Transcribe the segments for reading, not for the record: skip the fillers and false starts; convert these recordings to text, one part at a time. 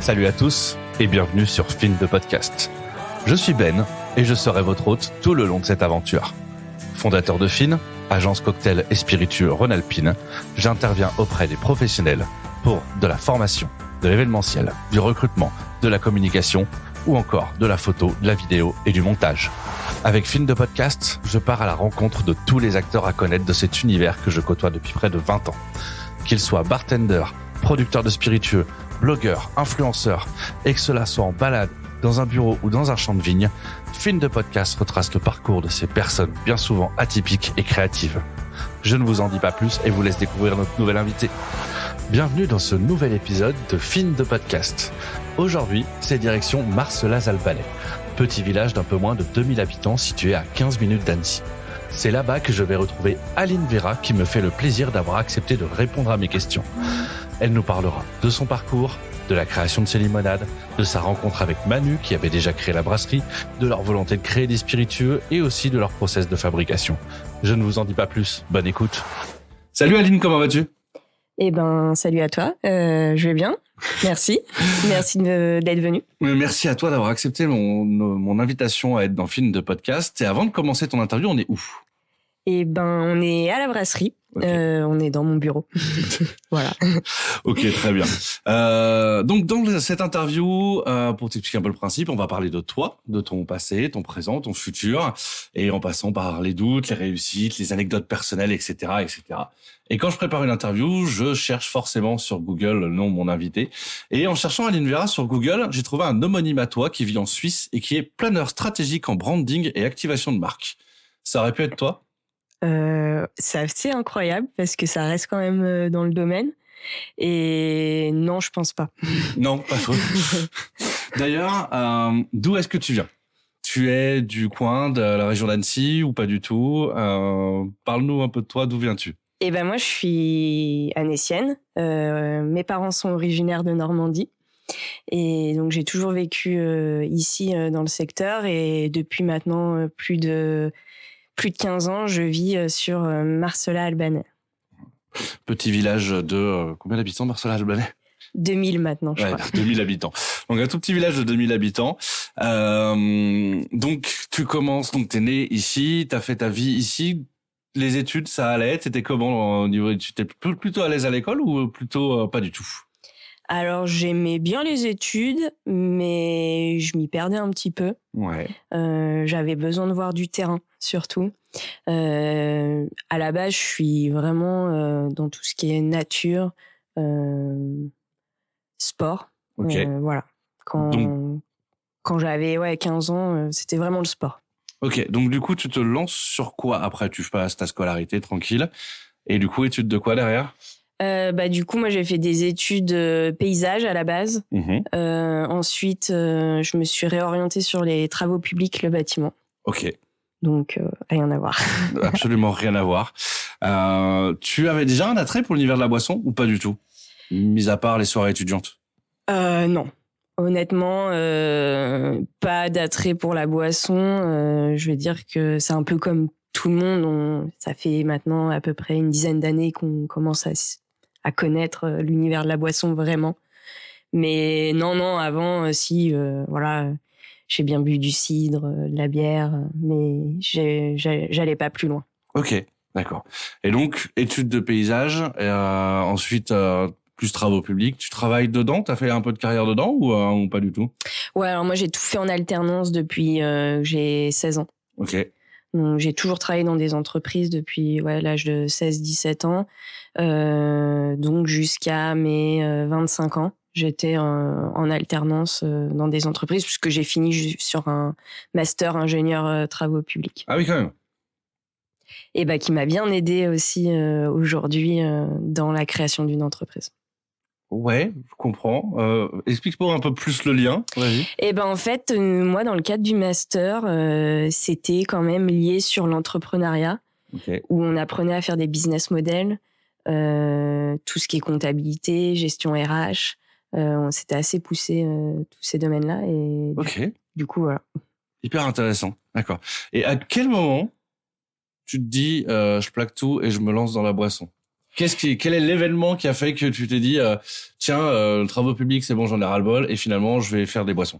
Salut à tous et bienvenue sur Fin de Podcast. Je suis Ben et je serai votre hôte tout le long de cette aventure. Fondateur de Fin, agence cocktail et spiritueux Rhône-Alpine, j'interviens auprès des professionnels pour de la formation, de l'événementiel, du recrutement, de la communication ou encore de la photo, de la vidéo et du montage. Avec Fin de Podcast, je pars à la rencontre de tous les acteurs à connaître de cet univers que je côtoie depuis près de 20 ans. Qu'ils soient bartenders, producteurs de spiritueux, blogueurs, influenceurs, et que cela soit en balade, dans un bureau ou dans un champ de vigne, Fin de Podcast retrace le parcours de ces personnes bien souvent atypiques et créatives. Je ne vous en dis pas plus et vous laisse découvrir notre nouvel invité. Bienvenue dans ce nouvel épisode de Fin de Podcast. Aujourd'hui, c'est direction Marcelaz-Albanais, petit village d'un peu moins de 2000 habitants situé à 15 minutes d'Annecy. C'est là-bas que je vais retrouver Aline Vera qui me fait le plaisir d'avoir accepté de répondre à mes questions. Elle nous parlera de son parcours, de la création de ses limonades, de sa rencontre avec Manu qui avait déjà créé la brasserie, de leur volonté de créer des spiritueux et aussi de leur process de fabrication. Je ne vous en dis pas plus, bonne écoute. Salut Aline, comment vas-tu ? Eh ben, salut à toi, je vais bien, merci d'être venu. Merci à toi d'avoir accepté mon invitation à être dans Fin de Podcast. Et avant de commencer ton interview, on est où ? Eh ben, on est à la brasserie. Okay. On est dans mon bureau. Voilà. Ok, très bien. Donc, dans cette interview, pour t'expliquer un peu le principe, on va parler de toi, de ton passé, ton présent, ton futur, et en passant par les doutes, les réussites, les anecdotes personnelles, etc., etc. Et quand je prépare une interview, je cherche forcément sur Google le nom de mon invité. Et en cherchant Aline Vera sur Google, j'ai trouvé un homonyme à toi qui vit en Suisse et qui est planeur stratégique en branding et activation de marque. Ça aurait pu être toi ? C'est assez incroyable parce que ça reste quand même dans le domaine. Et non, je pense pas. Non, pas trop. D'ailleurs, d'où est-ce que tu viens ? Tu es du coin de la région d'Annecy ou pas du tout ? Parle-nous un peu de toi, d'où viens-tu ? Eh ben moi, je suis annécienne. Mes parents sont originaires de Normandie. Et donc, j'ai toujours vécu ici dans le secteur. Et depuis maintenant plus de 15 ans, je vis sur Marcelaz-Albanais. Petit village de combien d'habitants, Marcelaz-Albanais ? 2000 maintenant, je crois. 2000 habitants. Donc, un tout petit village de 2000 habitants. Donc, tu commences, donc t'es né ici, t'as fait ta vie ici. Les études, ça allait. T'étais comment au niveau études ? T'étais plutôt à l'aise à l'école ou plutôt pas du tout ? Alors, j'aimais bien les études, mais je m'y perdais un petit peu. Ouais. J'avais besoin de voir du terrain, surtout. À la base, je suis vraiment dans tout ce qui est nature, sport. Ok. Voilà. Quand j'avais 15 ans, c'était vraiment le sport. Ok, donc du coup, tu te lances sur quoi après ? Tu passes ta scolarité tranquille. Et du coup, études de quoi derrière ? Du coup, moi, j'ai fait des études paysage à la base. Ensuite, je me suis réorientée sur les travaux publics, le bâtiment. Ok. Donc, rien à voir. Absolument rien à voir. Tu avais déjà un attrait pour l'univers de la boisson ou pas du tout ? Mis à part les soirées étudiantes ? Non. Honnêtement, pas d'attrait pour la boisson. Je veux dire que c'est un peu comme tout le monde. Ça fait maintenant à peu près une dizaine d'années qu'on commence à connaître l'univers de la boisson vraiment. Mais non, avant, voilà, j'ai bien bu du cidre, de la bière, mais j'allais pas plus loin. Ok, d'accord. Et donc, études de paysage, ensuite plus travaux publics. Tu travailles dedans ? T'as fait un peu de carrière dedans ou pas du tout ? Ouais, alors moi j'ai tout fait en alternance depuis j'ai 16 ans. Ok. Donc, j'ai toujours travaillé dans des entreprises depuis l'âge de 16-17 ans. Donc, jusqu'à mes 25 ans, j'étais en alternance dans des entreprises puisque j'ai fini sur un master ingénieur travaux publics. Ah oui, quand même. Et qui m'a bien aidé aussi aujourd'hui dans la création d'une entreprise. Ouais, je comprends. Explique-moi un peu plus le lien. Vas-y. En fait, moi, dans le cadre du master, c'était quand même lié sur l'entrepreneuriat, où on apprenait à faire des business models, tout ce qui est comptabilité, gestion RH. On s'était assez poussé tous ces domaines-là. Et du coup, voilà. Hyper intéressant. D'accord. Et à quel moment tu te dis, je plaque tout et je me lance dans la boisson ? Quel est l'événement qui a fait que tu t'es dit, tiens, le travaux publics, c'est bon, j'en ai ras-le-bol, et finalement, je vais faire des boissons?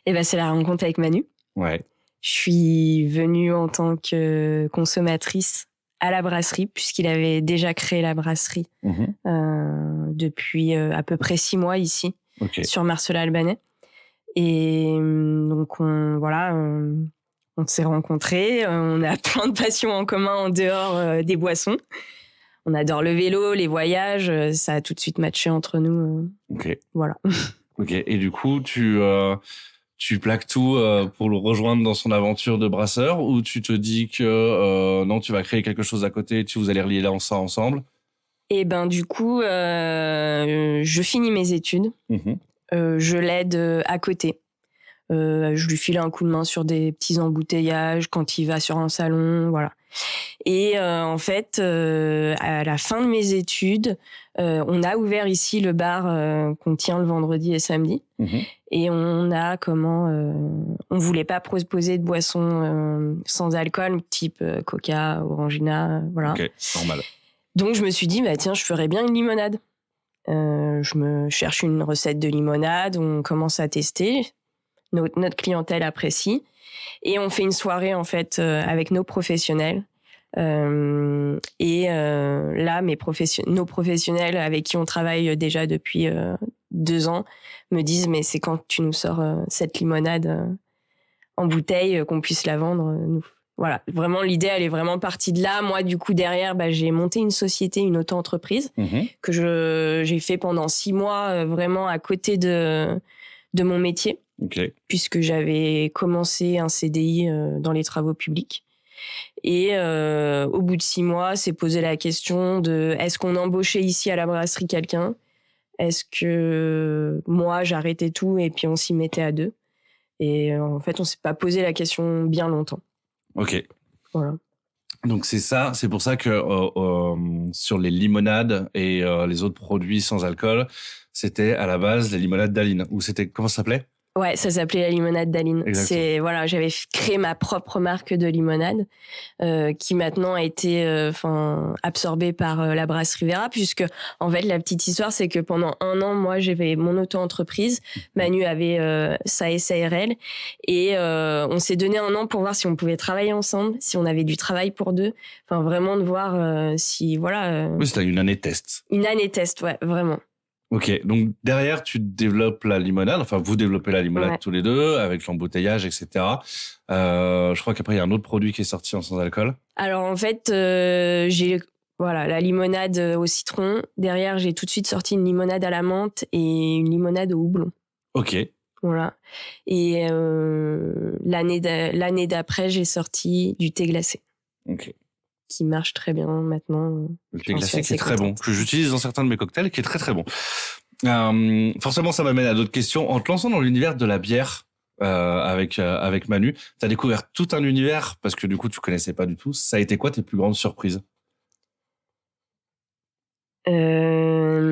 Et ben, c'est la rencontre avec Manu. Ouais. Je suis venue en tant que consommatrice à la brasserie, puisqu'il avait déjà créé la brasserie depuis à peu près 6 mois ici, sur Marcella-Albanais. Et donc, on s'est rencontrés. On a plein de passions en commun en dehors des boissons. On adore le vélo, les voyages. Ça a tout de suite matché entre nous. Voilà. Ok. Et du coup, tu plaques tout pour le rejoindre dans son aventure de brasseur, ou tu te dis que non, tu vas créer quelque chose à côté et vous allez relier là ça ensemble? Et ben du coup, je finis mes études. Je l'aide à côté. Je lui file un coup de main sur des petits embouteillages quand il va sur un salon, voilà. Et en fait, à la fin de mes études, on a ouvert ici le bar qu'on tient le vendredi et samedi. Et on voulait pas proposer de boissons sans alcool, type Coca, Orangina, voilà. Ok, normal. Donc je me suis dit, bah tiens, je ferais bien une limonade. Je me cherche une recette de limonade, on commence à tester. Notre clientèle apprécie. Et on fait une soirée, en fait, avec nos professionnels. Là, nos professionnels avec qui on travaille déjà depuis 2 ans me disent, mais c'est quand tu nous sors cette limonade en bouteille qu'on puisse la vendre, nous. Voilà, vraiment, l'idée, elle est vraiment partie de là. Moi, du coup, derrière, j'ai monté une société, une auto-entreprise que j'ai fait pendant 6 mois, vraiment à côté de mon métier. Puisque j'avais commencé un CDI dans les travaux publics. Et au bout de 6 mois, s'est posé la question de est-ce qu'on embauchait ici à la brasserie quelqu'un? Est-ce que moi, j'arrêtais tout et puis on s'y mettait à 2? Et en fait, on s'est pas posé la question bien longtemps. Ok. Voilà. Donc c'est pour ça que sur les limonades et les autres produits sans alcool, c'était à la base les limonades d'Aline. Ou c'était, comment ça s'appelait? Ouais, ça s'appelait la limonade d'Aline. J'avais créé ma propre marque de limonade qui maintenant a été absorbée par la brasserie Vera, puisque en fait la petite histoire c'est que pendant 1 an, moi j'avais mon auto-entreprise, Manu avait sa SARL et on s'est donné 1 an pour voir si on pouvait travailler ensemble, si on avait du travail pour 2, enfin vraiment de voir si voilà. Oui, c'était une année test. Une année test, ouais, vraiment. Ok, donc derrière, tu développes la limonade, enfin vous développez la limonade tous les deux, avec l'embouteillage, etc. Je crois qu'après, il y a un autre produit qui est sorti en sans alcool. Alors en fait, j'ai la limonade au citron. Derrière, j'ai tout de suite sorti une limonade à la menthe et une limonade au houblon. Ok. Voilà. Et l'année d'après, j'ai sorti du thé glacé. Ok. Qui marche très bien maintenant. Le thé glacé qui est très bon, que j'utilise dans certains de mes cocktails, qui est très très bon. Forcément, ça m'amène à d'autres questions. En te lançant dans l'univers de la bière avec Manu, t'as découvert tout un univers parce que du coup, tu connaissais pas du tout. Ça a été quoi tes plus grandes surprises? Déjà,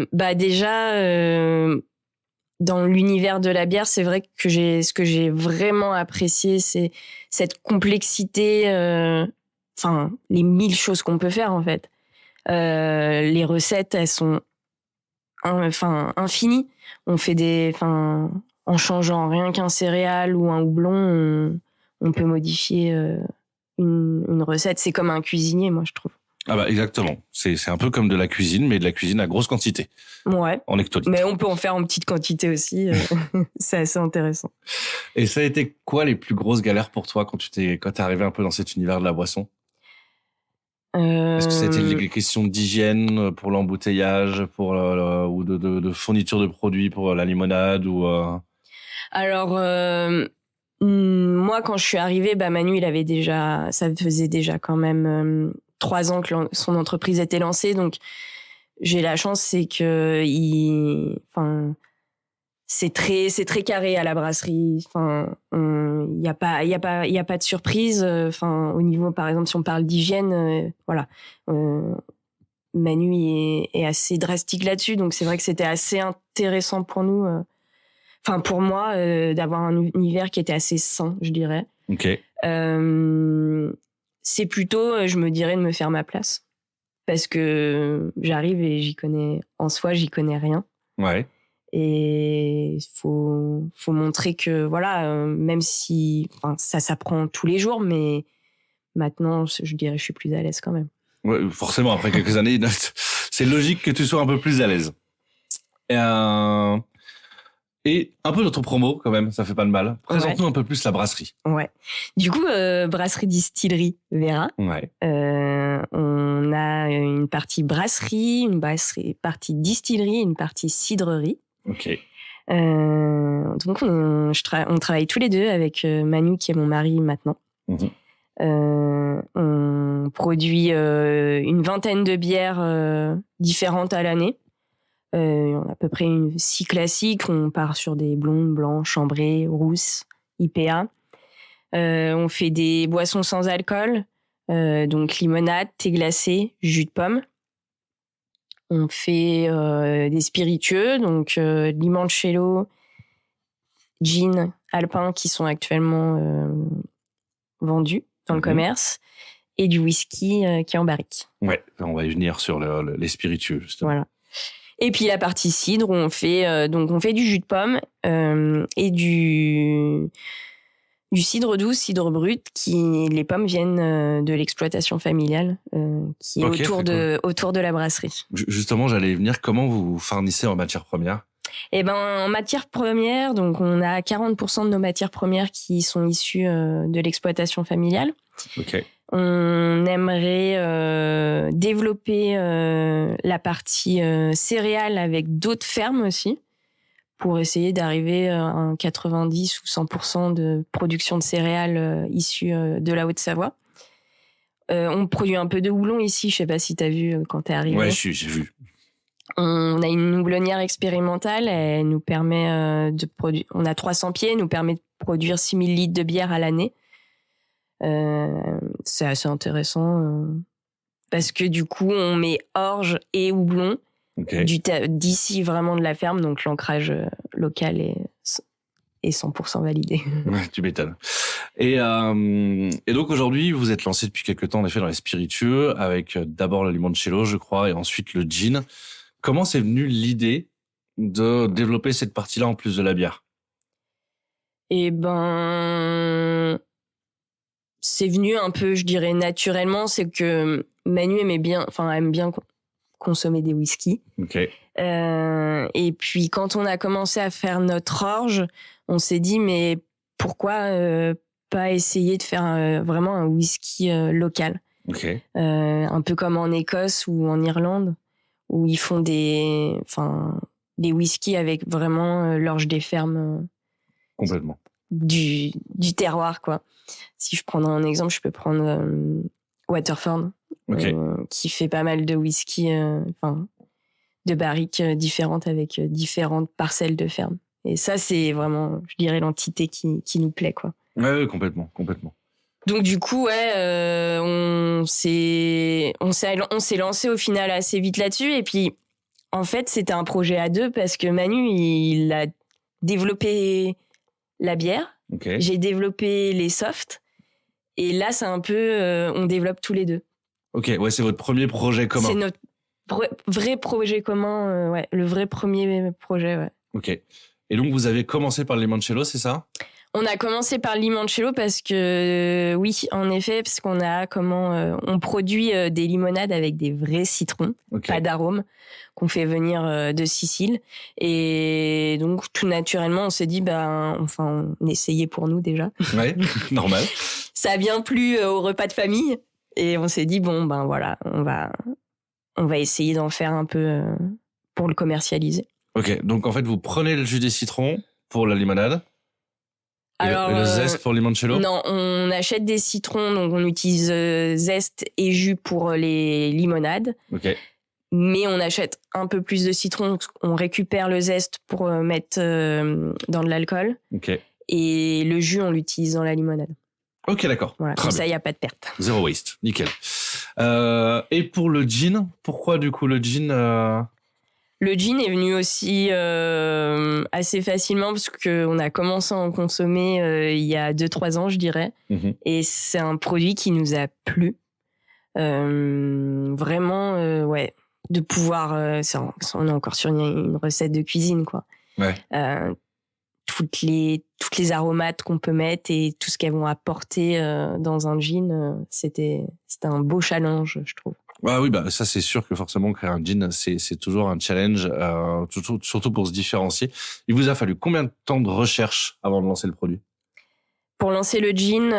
dans l'univers de la bière, c'est vrai que ce que j'ai vraiment apprécié, c'est cette complexité. Les 1000 choses qu'on peut faire, en fait. Les recettes, elles sont infinies. On fait en changeant rien qu'un céréal ou un houblon, on peut modifier une recette. C'est comme un cuisinier, moi, je trouve. Ah bah exactement. C'est un peu comme de la cuisine, mais de la cuisine à grosse quantité. Ouais. En hectolitres. Mais on peut en faire en petite quantité aussi. C'est assez intéressant. Et ça a été quoi les plus grosses galères pour toi quand t'es arrivé un peu dans cet univers de la boisson? Est-ce que c'était les questions d'hygiène pour l'embouteillage, ou de fourniture de produits pour la limonade ou Alors, moi, quand je suis arrivée, Manu, ça faisait déjà quand même 3 ans que son entreprise était lancée, donc j'ai la chance, c'est que c'est très carré à la brasserie. Il y a pas de surprise. Au niveau, par exemple, si on parle d'hygiène, Manu est assez drastique là-dessus, donc c'est vrai que c'était assez intéressant pour nous. Pour moi, d'avoir un univers qui était assez sain, je dirais. Ok. C'est plutôt, je me dirais, de me faire ma place. parce que j'arrive et j'y connais rien. Ouais. Et faut montrer que voilà, même si ça s'apprend tous les jours, mais maintenant je dirais je suis plus à l'aise quand même. Ouais, forcément, après quelques années, c'est logique que tu sois un peu plus à l'aise. Et un peu d'autopromo quand même, ça fait pas de mal. Présente-nous un peu plus la brasserie. Ouais. Du coup, brasserie distillerie Vera. Ouais. On a une partie brasserie, partie distillerie, une partie cidrerie. Ok. Donc on travaille tous les deux avec Manu qui est mon mari maintenant. On produit une vingtaine de bières différentes à l'année. On a à peu près 6 classiques. On part sur des blondes, blanches, ambrées, rousses, IPA. On fait des boissons sans alcool, donc limonade, thé glacé, jus de pomme. On fait des spiritueux, donc limoncello, gin, alpin qui sont actuellement vendus dans le commerce, et du whisky qui est en barrique. Ouais, on va y venir sur les spiritueux justement. Voilà. Et puis la partie cidre où on fait du jus de pomme et du cidre doux, cidre brut, les pommes viennent de l'exploitation familiale qui est autour de la brasserie. Justement, j'allais y venir. Comment vous fournissez en matière première ? Eh ben, en matière première, donc on a 40% de nos matières premières qui sont issues de l'exploitation familiale. Ok. On aimerait développer la partie céréales avec d'autres fermes aussi, pour essayer d'arriver à un 90 ou 100% de production de céréales issues de la Haute-Savoie. On produit un peu de houblon ici, je sais pas si tu as vu quand tu es arrivé. Ouais, j'ai vu. On a une houblonnière expérimentale, elle nous permet de produire. On a 300 pieds, elle nous permet de produire 6000 litres de bière à l'année. C'est assez intéressant parce que du coup, on met orge et houblon d'ici vraiment de la ferme, donc l'ancrage local est 100% validé. Ouais, tu m'étonnes. Et donc aujourd'hui, vous êtes lancé depuis quelques temps en effet dans les spiritueux avec d'abord le limoncello, je crois, et ensuite le gin. Comment c'est venu l'idée de développer cette partie-là en plus de la bière ? Eh ben, c'est venu un peu, je dirais, naturellement. C'est que Manu aime bien consommer des whiskies. Ok. Et puis, quand on a commencé à faire notre orge, on s'est dit, mais pourquoi pas essayer de faire vraiment un whisky local ? Ok. Un peu comme en Écosse ou en Irlande, où ils font des whiskies avec vraiment l'orge des fermes. Complètement. Du terroir, quoi. Si je prends un exemple, je peux prendre Waterford, qui fait pas mal de whisky, de barriques différentes avec différentes parcelles de ferme. Et ça, c'est vraiment, je dirais, l'entité qui nous plaît, quoi. Ouais, complètement. Donc du coup, on s'est lancé au final assez vite là-dessus. Et puis, en fait, c'était un projet à deux parce que Manu, il a développé la bière. J'ai développé les softs. Et là, c'est un peu, on développe tous les deux. Ok, ouais, c'est votre premier projet commun. C'est notre vrai projet commun, le vrai premier projet, ouais. Ok. Et donc, vous avez commencé par le limoncello, c'est ça ? On a commencé par le limoncello parce que, oui, en effet, parce qu'on a on produit des limonades avec des vrais citrons, pas d'arôme, qu'on fait venir de Sicile. Et donc, tout naturellement, on s'est dit, on essayait pour nous déjà. Ouais, normal. Ça a bien plu au repas de famille. Et on s'est dit, voilà, on va essayer d'en faire un peu pour le commercialiser. Ok, donc en fait, vous prenez le jus des citrons pour la limonade. Et le zeste pour le limoncello ? Non, on achète des citrons, donc on utilise zeste et jus pour les limonades. Ok. Mais on achète un peu plus de citron, on récupère le zeste pour mettre dans de l'alcool. Ok. Et le jus, on l'utilise dans la limonade. Ok, d'accord. Voilà, comme ça, il n'y a pas de perte. Zéro waste, nickel. Et pour le gin, pourquoi du coup le gin Le gin est venu aussi assez facilement parce qu'on a commencé à en consommer il y a 2-3 ans, je dirais. Et c'est un produit qui nous a plu. Vraiment, ouais, de pouvoir, on est encore sur une recette de cuisine, quoi. Ouais. Toutes les aromates qu'on peut mettre et tout ce qu'elles vont apporter dans un gin, c'était un beau challenge, je trouve. Ah oui, bah ça c'est sûr que forcément créer un gin c'est toujours un challenge, surtout pour se différencier. Il vous a fallu combien de temps de recherche avant de lancer le produit? Pour lancer le gin,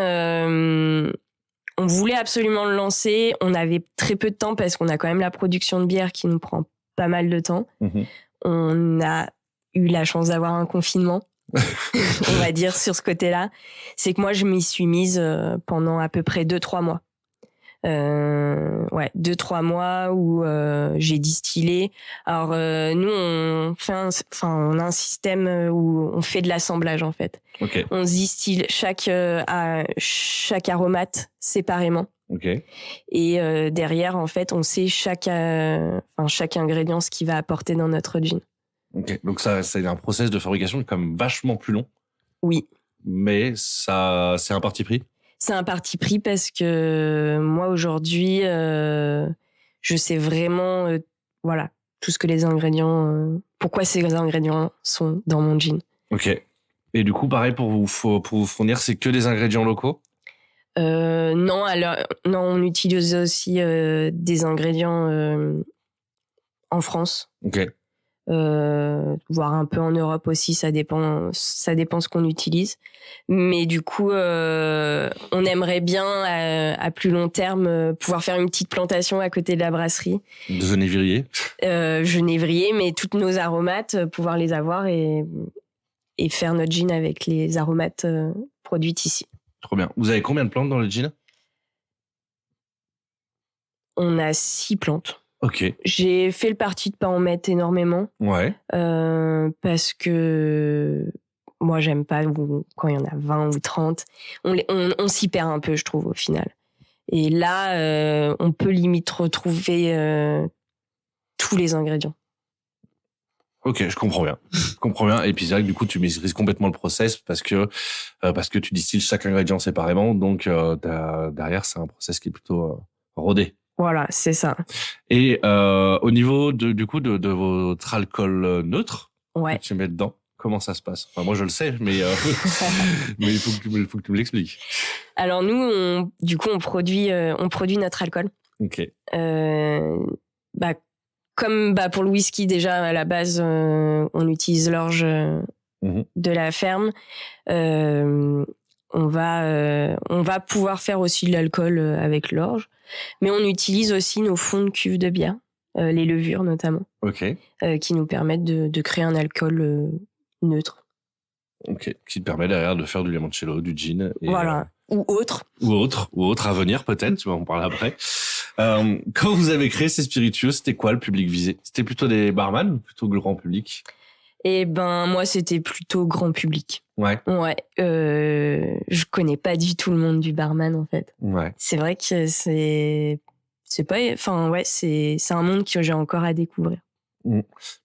on voulait absolument le lancer. On avait très peu de temps parce qu'on a quand même la production de bière qui nous prend pas mal de temps. Mmh. On a eu la chance d'avoir un confinement, on va dire, sur ce côté-là. C'est que moi, je m'y suis mise pendant à peu près 2-3 mois. 2-3 mois où j'ai distillé. Alors nous on a un système où on fait de l'assemblage en fait. Ok. On distille chaque aromate séparément. Ok. Et derrière en fait on sait chaque ingrédient ce qu'il va apporter dans notre gin. Ok. Donc ça c'est un process de fabrication qui est quand même vachement plus long. Oui. Mais ça c'est un parti pris. C'est un parti pris parce que moi aujourd'hui, je sais vraiment, voilà, tout ce que les ingrédients, pourquoi ces ingrédients sont dans mon gin. Ok. Et du coup, pareil pour vous fournir, c'est que des ingrédients locaux? Non, on utilise aussi des ingrédients en France. Ok. Voire un peu en Europe aussi, ça dépend ce qu'on utilise. Mais du coup, on aimerait bien à plus long terme pouvoir faire une petite plantation à côté de la brasserie. De genévrier. Genévrier, mais toutes nos aromates, pouvoir les avoir et faire notre gin avec les aromates produites ici. Trop bien. Vous avez combien de plantes dans le gin? On a 6 plantes. Ok. J'ai fait le parti de pas en mettre énormément. Ouais. Parce que moi, j'aime pas quand il y en a 20 ou 30. On s'y perd un peu, je trouve, au final. Et là, on peut limite retrouver tous les ingrédients. Ok, je comprends bien. Et puis c'est vrai que du coup, tu maîtrises complètement le process parce que tu distilles chaque ingrédient séparément. Donc derrière, c'est un process qui est plutôt rodé. Voilà, c'est ça. Et au niveau du coup de votre alcool neutre ouais. que tu mets dedans, comment ça se passe? Enfin, moi je le sais, mais il faut que tu me l'expliques. Alors nous, on produit notre alcool. Ok. Comme pour le whisky déjà à la base, on utilise l'orge de la ferme. On va pouvoir faire aussi de l'alcool avec l'orge, mais on utilise aussi nos fonds de cuve de bière, les levures notamment, qui nous permettent de créer un alcool neutre. Ok, qui te permet derrière de faire du limoncello, du gin. Et, voilà, ou autre à venir peut-être, tu vas en parler après. Quand vous avez créé ces spiritueux, c'était quoi le public visé? C'était plutôt des barman ou plutôt grand public? Eh ben, moi, c'était plutôt grand public. Ouais. Je connais pas du tout le monde du barman, en fait. Ouais. C'est vrai que c'est un monde que j'ai encore à découvrir.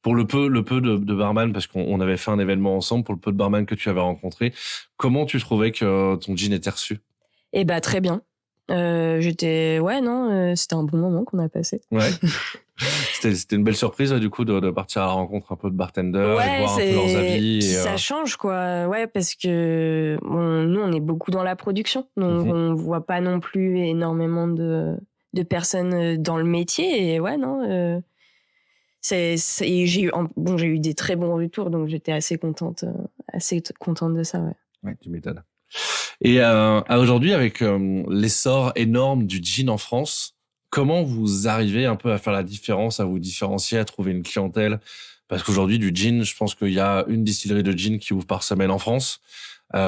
Pour le peu de barman, parce qu'on avait fait un événement ensemble, pour le peu de barman que tu avais rencontré, comment tu trouvais que ton gin était reçu? Eh ben, très bien. C'était un bon moment qu'on a passé. Ouais. C'était une belle surprise du coup de partir à la rencontre un peu de bartenders et de voir un peu leurs avis. Ça change quoi, parce que nous on est beaucoup dans la production, donc on voit pas non plus énormément de personnes dans le métier et j'ai eu des très bons retours, donc j'étais assez contente de ça. Ouais, tu m'étonnes. Et aujourd'hui, avec l'essor énorme du gin en France, comment vous arrivez un peu à faire la différence, à vous différencier, à trouver une clientèle? Parce qu'aujourd'hui, du gin, je pense qu'il y a une distillerie de gin qui ouvre par semaine en France. Les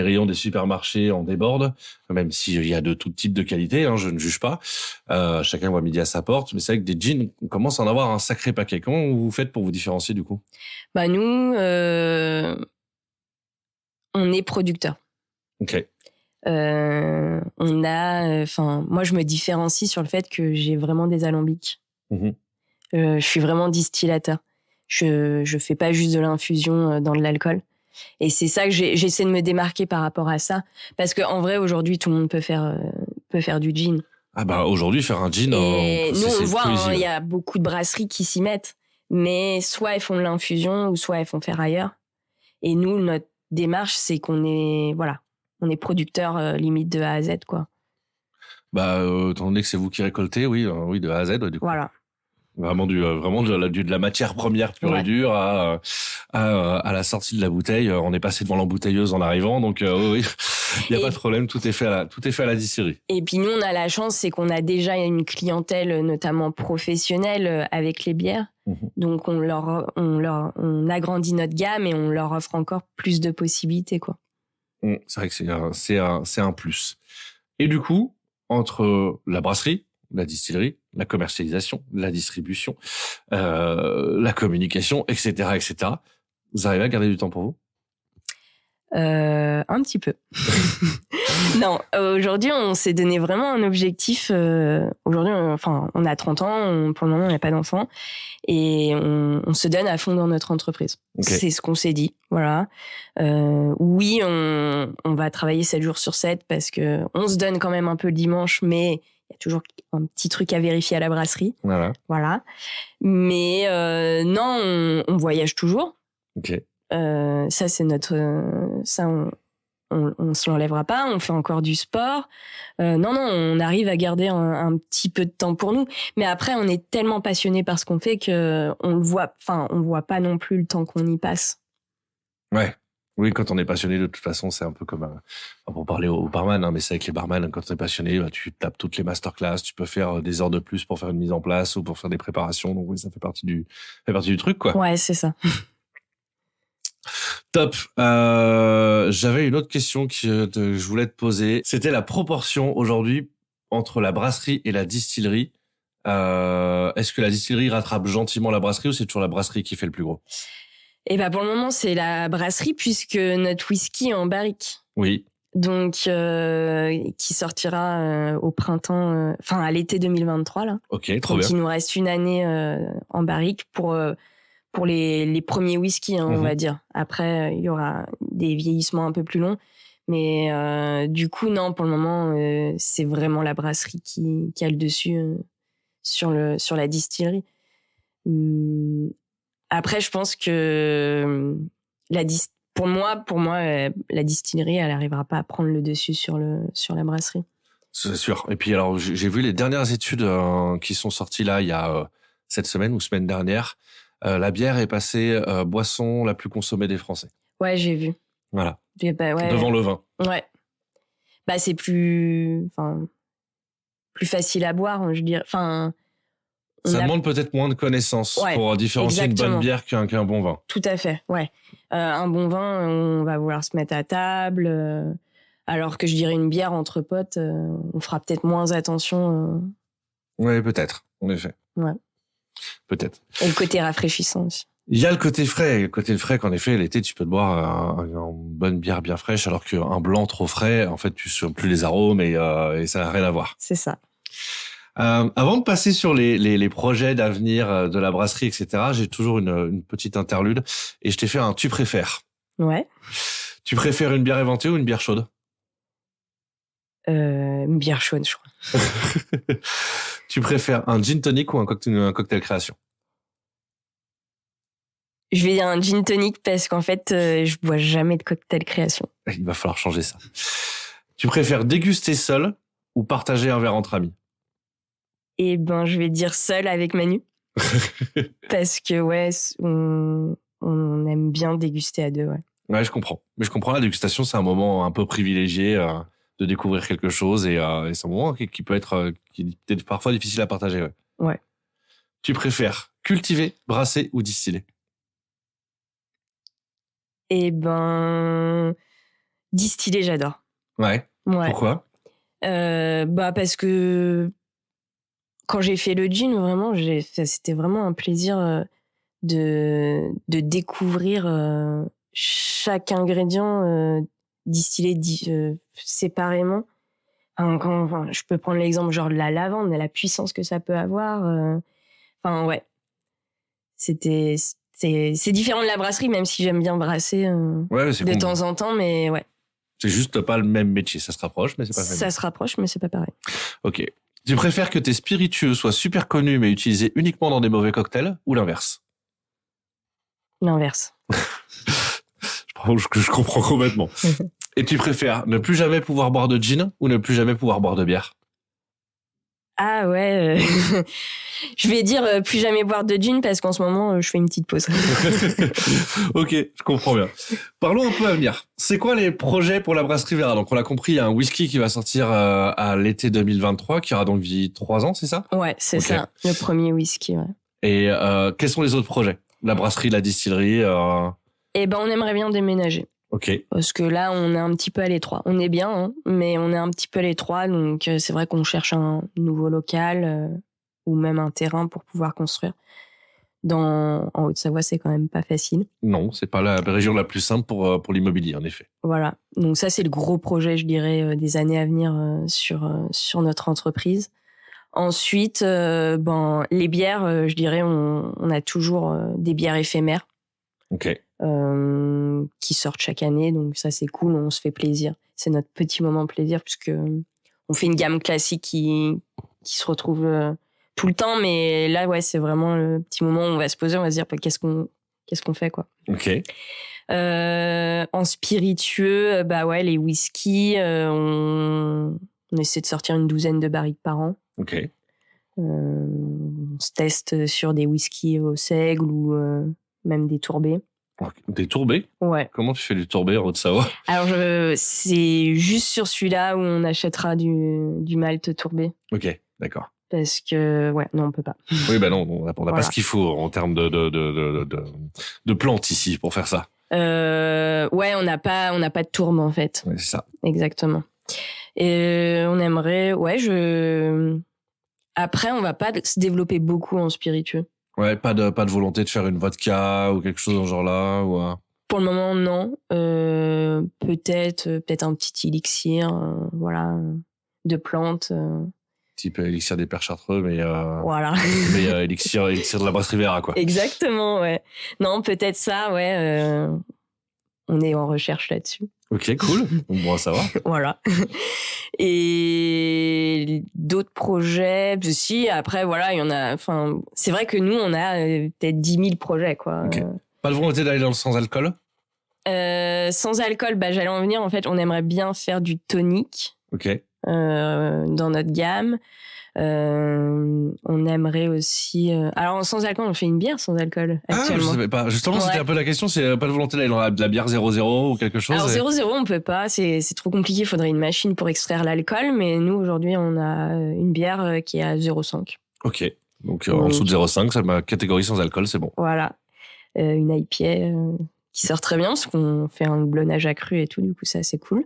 rayons des supermarchés en débordent, même s'il y a de tout type de qualité, je ne juge pas. Chacun voit midi à sa porte, mais c'est vrai que des gins, on commence à en avoir un sacré paquet. Comment vous faites pour vous différencier du coup? Nous... on est producteur. Ok. Moi, je me différencie sur le fait que j'ai vraiment des alambics. Je suis vraiment distillateur. Je fais pas juste de l'infusion dans de l'alcool. Et c'est ça que j'essaie de me démarquer par rapport à ça. Parce qu'en vrai, aujourd'hui, tout le monde peut faire du gin. Ah bah aujourd'hui faire un gin, Et nous on le voit, poésie, il y a beaucoup de brasseries qui s'y mettent, mais soit elles font de l'infusion ou soit elles font faire ailleurs. Et nous, notre démarche, c'est qu'on est, voilà, on est producteur limite de A à Z, quoi. Bah, étant donné que c'est vous qui récoltez, oui, oui, de A à Z, ouais, du coup. Voilà. Vraiment de la matière première pure et dure à la sortie de la bouteille. On est passé devant l'embouteilleuse en arrivant, donc oui, il y a pas de problème, tout est fait à la distillerie. Et puis nous, on a la chance, c'est qu'on a déjà une clientèle, notamment professionnelle, avec les bières. Donc on agrandit notre gamme et on leur offre encore plus de possibilités, quoi. C'est vrai que c'est un plus. Et du coup, entre la brasserie, la distillerie, la commercialisation, la distribution, la communication, etc., vous arrivez à garder du temps pour vous? Un petit peu. Non, aujourd'hui, on s'est donné vraiment un objectif. Aujourd'hui, on a 30 ans, pour le moment, on n'a pas d'enfants. Et on se donne à fond dans notre entreprise. Okay. C'est ce qu'on s'est dit. Voilà. Oui, on va travailler 7 jours sur 7 parce que on se donne quand même un peu le dimanche, mais il y a toujours un petit truc à vérifier à la brasserie. Voilà. Mais non, on voyage toujours. Ok. Ça, c'est notre... ça, on se l'enlèvera pas. On fait encore du sport. Non, on arrive à garder un petit peu de temps pour nous. Mais après, on est tellement passionné par ce qu'on fait que on le voit. Enfin, on voit pas non plus le temps qu'on y passe. Ouais. Oui, quand on est passionné, de toute façon, c'est un peu comme pour parler aux barman, hein, mais c'est avec les barman, quand tu es passionné, bah, tu tapes toutes les masterclass, tu peux faire des heures de plus pour faire une mise en place ou pour faire des préparations. Donc oui, ça fait partie du truc, quoi. Ouais, c'est ça. Top. J'avais une autre question que je voulais te poser. C'était la proportion aujourd'hui entre la brasserie et la distillerie. Est-ce que la distillerie rattrape gentiment la brasserie ou c'est toujours la brasserie qui fait le plus gros? Et bah pour le moment c'est la brasserie puisque notre whisky est en barrique. Oui. Donc qui sortira au printemps, à l'été 2023 là. Ok, trop bien. Donc il nous reste une année en barrique pour les premiers whiskies, on va dire. Après, il y aura des vieillissements un peu plus longs. Mais du coup, non, pour le moment, c'est vraiment la brasserie qui a le dessus sur la distillerie. Après, je pense que pour moi, la distillerie, elle n'arrivera pas à prendre le dessus sur la brasserie. C'est sûr. Et puis, alors, j'ai vu les dernières études qui sont sorties là, il y a cette semaine ou semaine dernière. La bière est passée boisson la plus consommée des Français. Ouais, j'ai vu. Voilà. Devant le vin. Ouais. Bah, c'est plus facile à boire, je dirais. Ça demande peut-être moins de connaissances pour différencier une bonne bière qu'un bon vin. Tout à fait, ouais. Un bon vin, on va vouloir se mettre à table, alors que je dirais une bière entre potes, on fera peut-être moins attention. Oui, peut-être, en effet. Ouais. Peut-être. Et le côté rafraîchissant aussi. Il y a le côté frais. Le côté frais qu'en effet, l'été, tu peux te boire une bonne bière bien fraîche, alors qu'un blanc trop frais, en fait, tu sens plus les arômes et ça n'a rien à voir. C'est ça. Avant de passer sur les projets d'avenir de la brasserie, etc., j'ai toujours une petite interlude et je t'ai fait un tu préfères. Ouais. Tu préfères une bière éventée ou une bière chaude? Une bière chaude, je crois. Tu préfères un gin tonic ou un cocktail création? Je vais dire un gin tonic parce qu'en fait, je bois jamais de cocktail création. Il va falloir changer ça. Tu préfères déguster seul ou partager un verre entre amis? Eh ben, je vais dire seul avec Manu. Parce que, ouais, on aime bien déguster à deux, ouais. Ouais, je comprends. Mais je comprends, la dégustation, c'est un moment un peu privilégié de découvrir quelque chose et c'est un moment qui peut être qui est parfois difficile à partager, ouais. Ouais. Tu préfères cultiver, brasser ou distiller? Eh ben, distiller, j'adore. Ouais. Pourquoi? Parce que quand j'ai fait le gin, vraiment, c'était vraiment un plaisir de découvrir chaque ingrédient distillé séparément. Je peux prendre l'exemple genre de la lavande, la puissance que ça peut avoir. Ouais. C'est différent de la brasserie, même si j'aime bien brasser de temps en temps, mais ouais. C'est juste pas le même métier. Ça se rapproche, mais c'est pas pareil. Ça se rapproche, mais c'est pas pareil. Ok. Tu préfères que tes spiritueux soient super connus mais utilisés uniquement dans des mauvais cocktails ou l'inverse? L'inverse. Je comprends complètement. Et tu préfères ne plus jamais pouvoir boire de gin ou ne plus jamais pouvoir boire de bière? Ah ouais, je vais dire plus jamais boire de gin parce qu'en ce moment, je fais une petite pause. Ok, je comprends bien. Parlons un peu avenir. C'est quoi les projets pour la brasserie Vera? Donc, on l'a compris, il y a un whisky qui va sortir à l'été 2023, qui aura donc vie 3 ans, c'est ça? Ouais, c'est Ok. ça, le premier whisky, ouais. Et quels sont les autres projets? La brasserie, la distillerie Eh ben, on aimerait bien déménager. Ok. Parce que là, on est un petit peu à l'étroit. On est bien, hein, mais on est un petit peu à l'étroit. Donc, c'est vrai qu'on cherche un nouveau local ou même un terrain pour pouvoir construire. En Haute-Savoie, c'est quand même pas facile. Non, c'est pas la région la plus simple pour l'immobilier, en effet. Voilà. Donc, ça, c'est le gros projet, je dirais, des années à venir sur notre entreprise. Ensuite, les bières, je dirais, on a toujours des bières éphémères. Ok. Qui sortent chaque année, donc ça c'est cool, on se fait plaisir. C'est notre petit moment plaisir puisque on fait une gamme classique qui se retrouve tout le temps, mais là ouais c'est vraiment le petit moment où on va se poser, on va se dire qu'est-ce qu'on fait quoi. Ok. En spiritueux, bah ouais les whiskies, on essaie de sortir une douzaine de barriques par an. Ok. On se teste sur des whiskies au seigle ou même des tourbés. Des tourbés? Ouais. Comment tu fais du tourbé en Haute-Savoie? Alors, c'est juste sur celui-là où on achètera du malt tourbé. Ok, d'accord. Parce que, ouais, non, on peut pas. Oui, bah non, on n'a Voilà. pas ce qu'il faut en termes de plantes ici pour faire ça. Ouais, on n'a pas de tourbe, en fait. Ouais, c'est ça. Exactement. Et on aimerait, après, on va pas se développer beaucoup en spiritueux. Ouais, pas de volonté de faire une vodka ou quelque chose dans ce genre-là ou Pour le moment, non. Peut-être un petit élixir, voilà, de plantes. Type élixir des Pères Chartreux, mais Voilà. mais élixir de la brasserie Vera, quoi. Exactement, ouais. Non, peut-être ça, ouais. On est en recherche là-dessus. Ok, cool. Bon, ça va. Voilà. Et d'autres projets, si, après, voilà, il y en a. Enfin, c'est vrai que nous, on a peut-être 10 000 projets, quoi. Ok. Pas de volonté d'aller dans le sans alcool? Sans alcool, j'allais en venir. En fait, on aimerait bien faire du tonic Ok. dans notre gamme. On aimerait aussi. Alors, sans alcool, on fait une bière sans alcool actuellement. Je savais pas. Justement, Ouais. c'était un peu la question. C'est pas de volonté d'aller dans de la bière 0,0 ou quelque chose. Alors 0,0 on peut pas, c'est trop compliqué, il faudrait une machine pour extraire l'alcool, mais nous aujourd'hui on a une bière qui est à 0,5. Ok. Donc en dessous de 0,5, ça ma catégorie sans alcool, c'est bon. Voilà, une IPA qui sort très bien parce qu'on fait un houblonnage accru et tout, du coup c'est assez cool.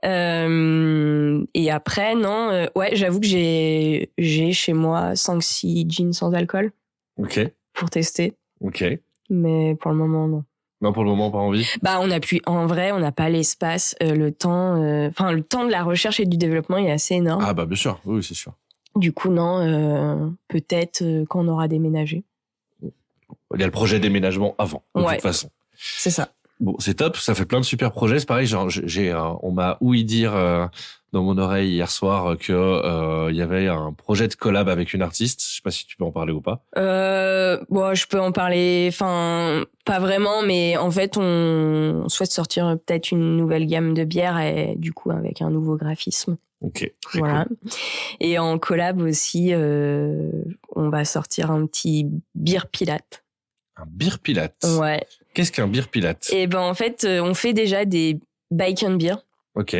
Et après non, ouais j'avoue que j'ai chez moi 5-6 gins sans alcool. Ok. Pour tester. Ok. Mais pour le moment non. Non, pour le moment, pas envie. On appuie. En vrai, on n'a pas l'espace, le temps. Le temps de la recherche et du développement est assez énorme. Ah bah bien sûr, oui, c'est sûr. Du coup, non. Peut-être quand on aura déménagé. Il y a le projet déménagement avant, de toute façon. C'est ça. Bon, c'est top, ça fait plein de super projets. C'est pareil, genre, on m'a ouï dire dans mon oreille hier soir que il y avait un projet de collab avec une artiste. Je sais pas si tu peux en parler ou pas. Je peux en parler. Enfin, pas vraiment, mais en fait, on souhaite sortir peut-être une nouvelle gamme de bières et du coup avec un nouveau graphisme. Ok. Très voilà. cool. Et en collab aussi, on va sortir un petit beer pilate. Un beer pilate. Ouais. Qu'est-ce qu'un beer pilate? Et en fait, on fait déjà des bike and beer. Ok.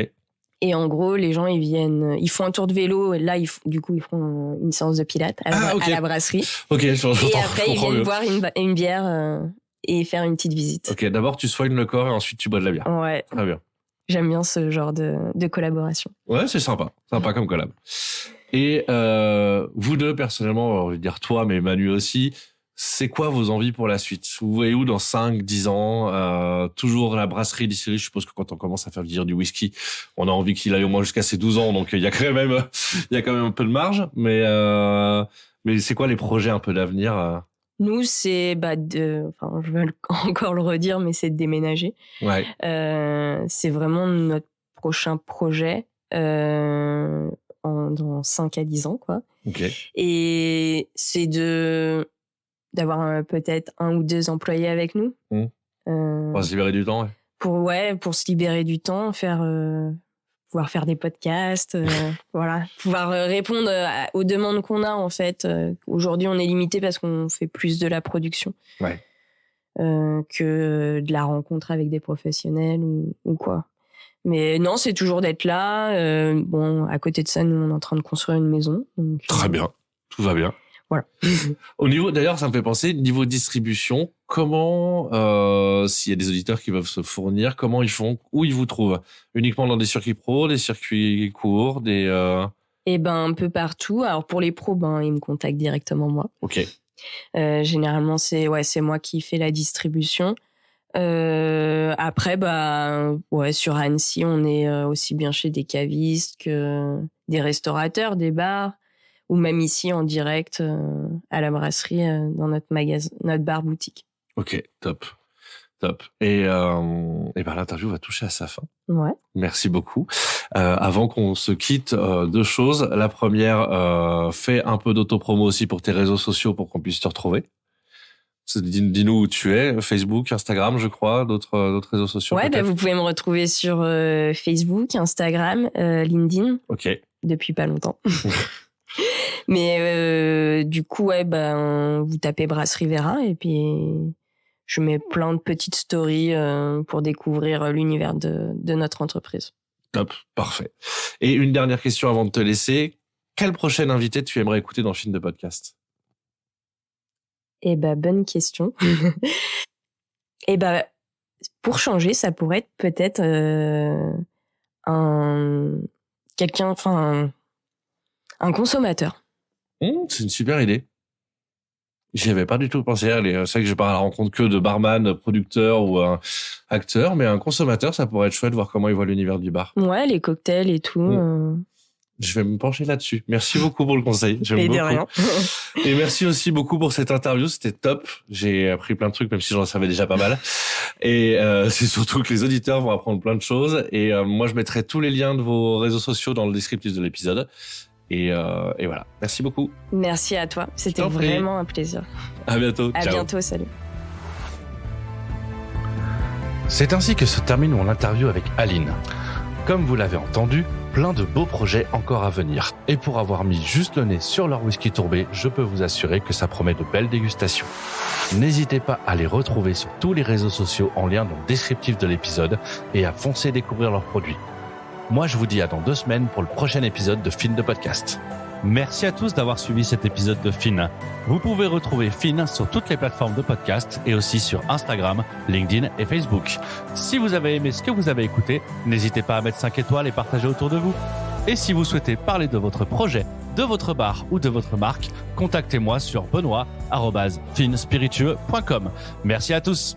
Et en gros, les gens, ils font un tour de vélo. Et là, ils font une séance de pilates à la brasserie. Ok, et après, ils viennent boire une bière et faire une petite visite. Ok, d'abord, tu soignes le corps et ensuite, tu bois de la bière. Ouais. Très bien. J'aime bien ce genre de collaboration. Ouais, c'est sympa. Sympa comme collab. Et vous deux, personnellement, je veux dire toi, mais Manu aussi, c'est quoi vos envies pour la suite? Vous voyez où dans 5, 10 ans? Toujours la brasserie distillerie. Je suppose que quand on commence à faire du whisky, on a envie qu'il aille au moins jusqu'à ses 12 ans. Donc, il y a quand même un peu de marge. Mais c'est quoi les projets un peu d'avenir? Nous, c'est, je vais encore le redire, mais c'est de déménager. Ouais. C'est vraiment notre prochain projet. dans 5 à 10 ans, quoi. Ok. Et c'est d'avoir peut-être 1 ou 2 employés avec nous. Pour se libérer du temps, ouais. Pour se libérer du temps, pouvoir faire des podcasts, voilà, pouvoir répondre aux demandes qu'on a, en fait. Aujourd'hui, on est limité parce qu'on fait plus de la production que de la rencontre avec des professionnels ou quoi. Mais non, c'est toujours d'être là. Bon, à côté de ça, nous, on est en train de construire une maison. Donc, très bien, tout va bien. Voilà. Au niveau, d'ailleurs, ça me fait penser, niveau distribution, comment, s'il y a des auditeurs qui peuvent se fournir, comment ils font, où ils vous trouvent? Uniquement dans des circuits pro, des circuits courts, Eh ben, un peu partout. Alors, pour les pros, ils me contactent directement, moi. Ok. Généralement, c'est moi qui fais la distribution. Après, sur Annecy, on est aussi bien chez des cavistes que des restaurateurs, des bars, ou même ici en direct à la brasserie dans notre magasin, notre bar boutique. Ok, top. Et l'interview va toucher à sa fin. Ouais. Merci beaucoup. Avant qu'on se quitte, 2 choses. La première, fais un peu d'autopromo aussi pour tes réseaux sociaux pour qu'on puisse te retrouver. Dis-nous où tu es, Facebook, Instagram, je crois, d'autres réseaux sociaux. Ouais, vous pouvez me retrouver sur Facebook, Instagram, LinkedIn. Ok. Depuis pas longtemps. Mais du coup, vous tapez Brasserie Vera et puis je mets plein de petites stories pour découvrir l'univers de notre entreprise. Top, parfait. Et une dernière question avant de te laisser. Quel prochain invité tu aimerais écouter dans Fin de Podcast? Bonne question. Pour changer, ça pourrait être peut-être un consommateur. C'est une super idée. J'y avais pas du tout pensé. C'est vrai que je pars à la rencontre que de barman, producteur ou acteur, mais un consommateur, ça pourrait être chouette de voir comment il voit l'univers du bar. Ouais, les cocktails et tout. Je vais me pencher là-dessus. Merci beaucoup pour le conseil. J'aime beaucoup. De rien. Et merci aussi beaucoup pour cette interview. C'était top. J'ai appris plein de trucs, même si j'en savais déjà pas mal. Et c'est surtout que les auditeurs vont apprendre plein de choses. Et moi, je mettrai tous les liens de vos réseaux sociaux dans le descriptif de l'épisode. Et voilà. Merci beaucoup. Merci à toi. C'était vraiment un plaisir. À bientôt. À Ciao. bientôt. Salut. C'est ainsi que se termine mon interview avec Aline. Comme vous l'avez entendu, plein de beaux projets encore à venir. Et pour avoir mis juste le nez sur leur whisky tourbé, je peux vous assurer que ça promet de belles dégustations. N'hésitez pas à les retrouver sur tous les réseaux sociaux en lien dans le descriptif de l'épisode et à foncer découvrir leurs produits. Moi, je vous dis à dans 2 semaines pour le prochain épisode de Fin de Podcast. Merci à tous d'avoir suivi cet épisode de Fin. Vous pouvez retrouver Fin sur toutes les plateformes de podcast et aussi sur Instagram, LinkedIn et Facebook. Si vous avez aimé ce que vous avez écouté, n'hésitez pas à mettre 5 étoiles et partager autour de vous. Et si vous souhaitez parler de votre projet, de votre bar ou de votre marque, contactez-moi sur benoît@finspiritueux.com. Merci à tous.